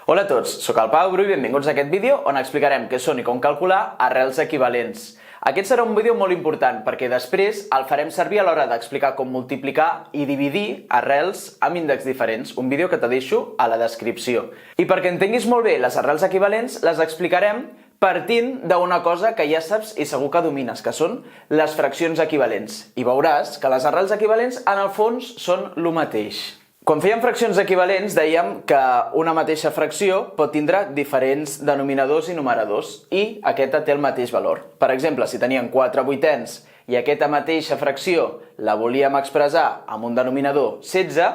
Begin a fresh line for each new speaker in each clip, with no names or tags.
Hola a tots, soc el Pau Bru i benvinguts a aquest vídeo on explicarem què són i com calcular arrels equivalents. Aquest serà un vídeo molt important perquè després el farem servir a l'hora d'explicar com multiplicar i dividir arrels amb índexs diferents, un vídeo que te deixo a la descripció. I perquè entenguis molt bé les arrels equivalents, les explicarem partint d'una cosa que ja saps i segur que domines, que són les fraccions equivalents. I veuràs que les arrels equivalents en el fons són el mateix. Quan fèiem fraccions equivalents dèiem que una mateixa fracció pot tindre diferents denominadors i numeradors i aquesta té el mateix valor. Per exemple, si teníem 4 vuitens i aquesta mateixa fracció la volíem expressar amb un denominador 16,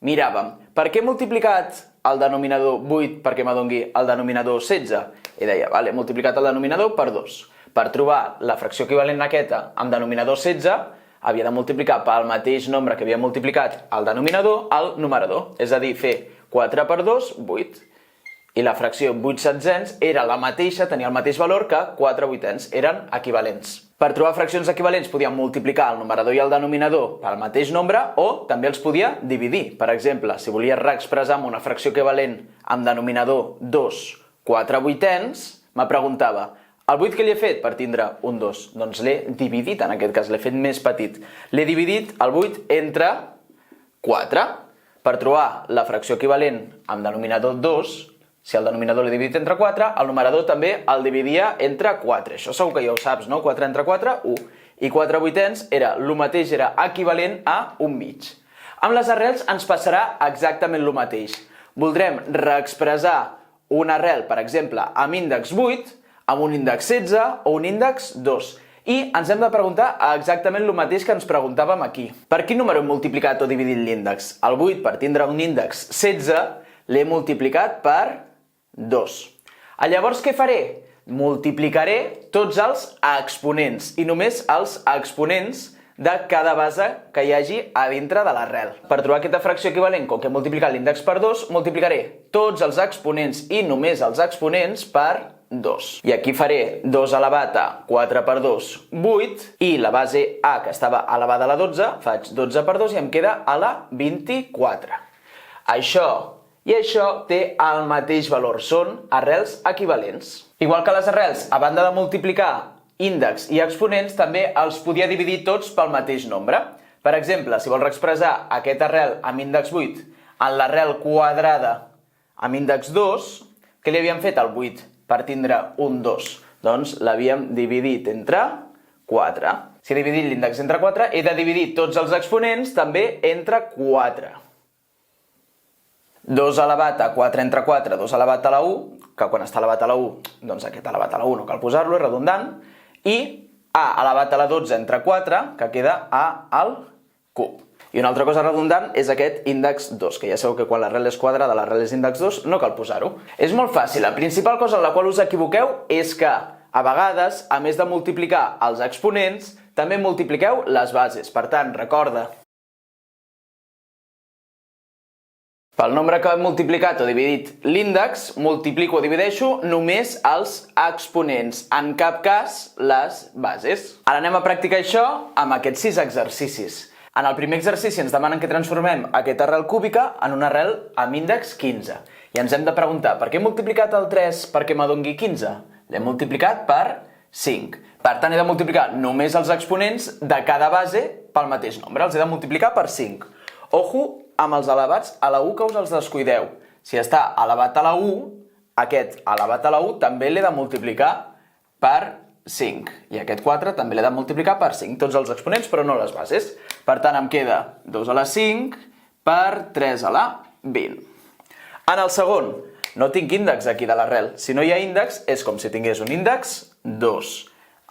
miràvem, per què he multiplicat el denominador 8 perquè m'adongui el denominador 16? I deia, he multiplicat el denominador per 2. Per trobar la fracció equivalent a aquesta amb denominador 16, havia de multiplicar pel mateix nombre que havia multiplicat el denominador al numerador. És a dir, fer 4 per 2, 8. I la fracció 8 setzents era la mateixa, tenia el mateix valor que 4 vuitens. Eren equivalents. Per trobar fraccions equivalents podíem multiplicar el numerador i el denominador pel mateix nombre o també els podia dividir. Per exemple, si volies reexpressar amb una fracció equivalent amb denominador 2, 4 vuitens, me preguntava, el 8 que li he fet per tindre un 2? Doncs l'he dividit, en aquest cas l'he fet més petit. L'he dividit el 8 entre 4. Per trobar la fracció equivalent amb denominador 2, si el denominador l'he dividit entre 4, el numerador també el dividia entre 4. Això segur que ja ho saps, no? 4 entre 4, 1. I 4 vuitens era el mateix, era equivalent a un mig. Amb les arrels ens passarà exactament el mateix. Voldrem reexpressar una arrel, per exemple, amb índex 8, amb un índex 16 o un índex 2. I ens hem de preguntar exactament el mateix que ens preguntàvem aquí. Per quin número hem multiplicat o dividit l'índex? El 8, per tindre un índex 16, l'he multiplicat per 2. Llavors què faré? Multiplicaré tots els exponents i només els exponents de cada base que hi hagi a dintre de l'arrel. Per trobar aquesta fracció equivalent, com que he multiplicat l'índex per 2, multiplicaré tots els exponents i només els exponents per 2. I aquí faré 2 elevat a 4 per 2, 8, i la base A, que estava elevada a la 12, faig 12 per 2 i em queda a la 24. Això i això té el mateix valor, són arrels equivalents. Igual que les arrels, a banda de multiplicar índexs i exponents, també els podia dividir tots pel mateix nombre. Per exemple, si vols expressar aquest arrel amb índex 8 en l'arrel quadrada amb índex 2, què li havíem fet al 8 per tindre un 2? Doncs l'havíem dividit entre 4. Si he dividit l'índex entre 4, he de dividir tots els exponents també entre 4. 2 elevat a 4 entre 4, 2 elevat a la 1, que quan està elevat a la 1, doncs aquest elevat a la 1 no cal posar-lo, és redundant, i A elevat a la 12 entre 4, que queda A al cub. I una altra cosa redundant és aquest índex 2, que ja sabeu que quan l'arrel és quadrada, l'arrel és índex 2, no cal posar-ho. És molt fàcil, la principal cosa en la qual us equivoqueu és que, a vegades, a més de multiplicar els exponents, també multipliqueu les bases. Per tant, recorda, pel nombre que hem multiplicat o dividit l'índex, multiplico o divideixo només els exponents, en cap cas les bases. Ara anem a practicar això amb aquests 6 exercicis. En el primer exercici ens demanen que transformem aquesta arrel cúbica en una arrel amb índex 15. I ens hem de preguntar, per què he multiplicat el 3 perquè m'adongui 15? L'he multiplicat per 5. Per tant, he de multiplicar només els exponents de cada base pel mateix nombre. Els he de multiplicar per 5. Ojo amb els elevats a la 1 que us els descuideu. Si està elevat a la 1, aquest elevat a la 1 també l'he de multiplicar per 5. I aquest 4 també l'he de multiplicar per 5. Tots els exponents, però no les bases. Per tant, em queda 2 a la 5 per 3 a la 20. En el segon, no tinc índex aquí de l'arrel. Si no hi ha índex, és com si tingués un índex 2.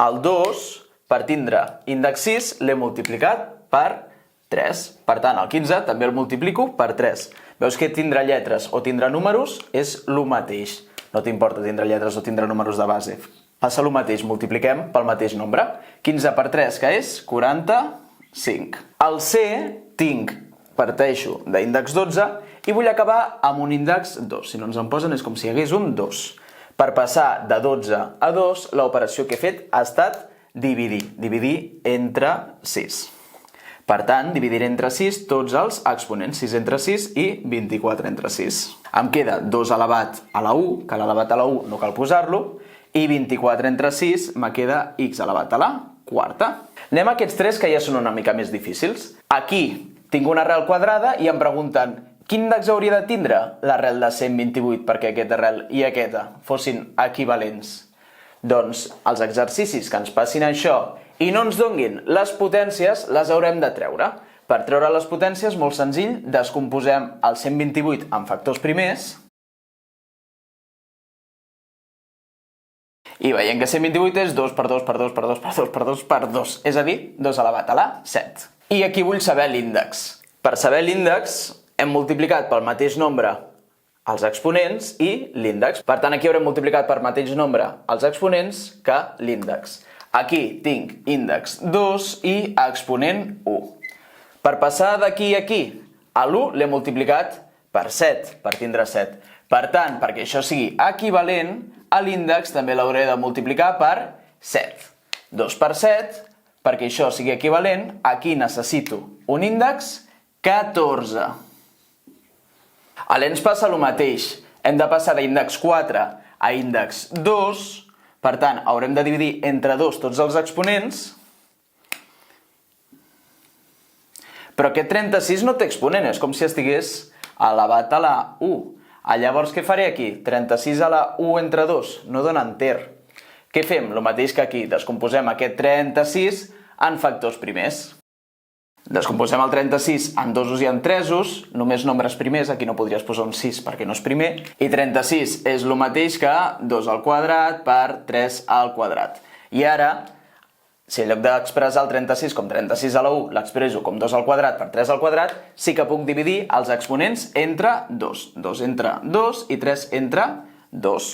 El 2, per tindre índex 6, l'he multiplicat per 3. Per tant, el 15 també el multiplico per 3. Veus que tindre lletres o tindre números és el mateix. No t'importa tindre lletres o tindre números de base. Passa el mateix, multipliquem pel mateix nombre. 15 per 3, que és 45. Al C tinc, parteixo d'índex 12 i vull acabar amb un índex 2. Si no ens en posen és com si hi hagués un 2. Per passar de 12 a 2, l'operació que he fet ha estat dividir. Dividir entre 6. Per tant, dividiré entre 6 tots els exponents, 6 entre 6 i 24 entre 6. Em queda 2 elevat a la 1, que l'elevat a la 1 no cal posar-lo, i 24 entre 6 me queda x elevat a la quarta. Anem a aquests tres que ja són una mica més difícils. Aquí tinc una arrel quadrada i em pregunten quin índex hauria de tindre l'arrel de 128 perquè aquesta arrel i aquesta fossin equivalents. Doncs els exercicis que ens passin això i no ens donguin les potències les haurem de treure. Per treure les potències, molt senzill, descomposem el 128 en factors primers i veiem que 128 és 2 per 2 per 2 per 2 per 2 per 2 per 2, és a dir, 2 elevat a la 7. I aquí vull saber l'índex. Per saber l'índex hem multiplicat pel mateix nombre els exponents i l'índex. Per tant, aquí haurem multiplicat per mateix nombre els exponents que l'índex. Aquí tinc índex 2 i exponent 1. Per passar d'aquí a aquí, a l'1 l'he multiplicat per 7, per tindre 7. Per tant, perquè això sigui equivalent, a l'índex també l'hauré de multiplicar per 7. 2 per 7, perquè això sigui equivalent, aquí necessito un índex 14. A l'ens passa el mateix. Hem de passar d'índex 4 a índex 2. Per tant, haurem de dividir entre 2 tots els exponents. Però aquest 36 no té exponent, és com si estigués elevat a la 1. Llavors, què faré aquí? 36 a la 1 entre 2, no dona enter. Què fem? El mateix que aquí, descomposem aquest 36 en factors primers. Descomposem el 36 en dosos i en tresos, només nombres primers, aquí no podries posar un 6 perquè no és primer, i 36 és el mateix que 2 al quadrat per 3 al quadrat. I ara, si en lloc d'expressar el 36 com 36 a la 1 l'expresso com 2 al quadrat per 3 al quadrat, sí que puc dividir els exponents entre 2. 2 entre 2 i 3 entre 2.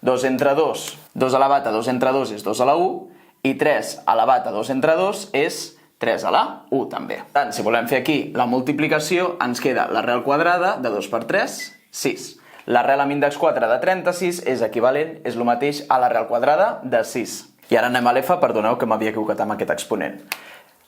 2 entre 2, 2 elevat a 2 entre 2 és 2 a la 1, i 3 elevat a 2 entre 2 és 3 a la 1 també. Per tant, si volem fer aquí la multiplicació, ens queda l'arrel quadrada de 2 per 3, 6. L'arrel amb índex 4 de 36 és equivalent, és el mateix a l'arrel quadrada de 6. I ara anem a l'F, perdoneu que m'havia equivocat amb aquest exponent.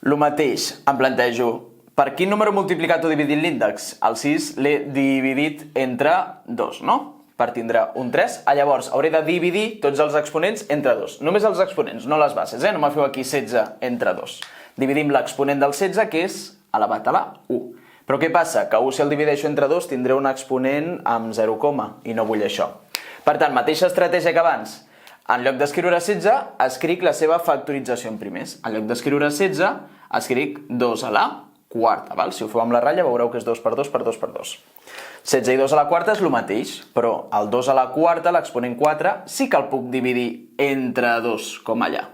El mateix, em plantejo, per quin número he multiplicat o dividit l'índex? El 6 l'he dividit entre 2, no? Per tindre un 3. Llavors, hauré de dividir tots els exponents entre 2. Només els exponents, no les bases, no me feu aquí 16 entre 2. Dividim l'exponent del 16, que és elevat a la 1. Però què passa? Que 1, si el divideixo entre 2, tindré un exponent amb 0, i no vull això. Per tant, mateixa estratègia que abans. En lloc d'escriure 16, escric la seva factorització en primers. En lloc d'escriure 16, escric 2 a la quarta. Si ho feu amb la ratlla, veureu que és 2 per 2 per 2 per 2. 16 i 2 a la quarta és el mateix, però el 2 a la quarta, l'exponent 4, sí que el puc dividir entre 2, com allà.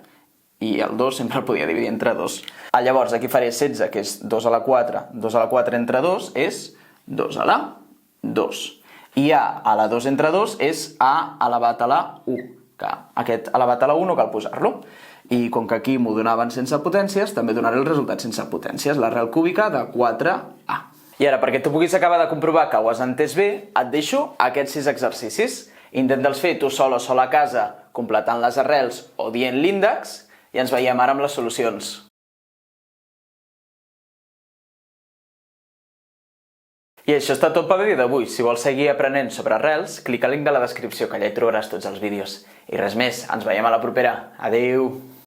I el 2 sempre el podia dividir entre 2. Llavors, aquí faré 16, que és 2 a la 4. 2 a la 4 entre 2 és 2 a la 2. I A a la 2 entre 2 és A elevat a la 1. Que aquest elevat a la 1 no cal posar-lo. I com que aquí m'ho donaven sense potències, també donaré el resultat sense potències, l'arrel cúbica de 4A. I ara, perquè tu puguis acabar de comprovar que ho has entès bé, et deixo aquests 6 exercicis. Intenta'ls fer tu sol o sol a casa, completant les arrels o dient l'índex, i ens veiem ara amb les solucions. I això està tot pel vídeo d'avui. Si vols seguir aprenent sobre arrels, clica al link de la descripció, que allà hi trobaràs tots els vídeos. I res més, ens veiem a la propera. Adéu!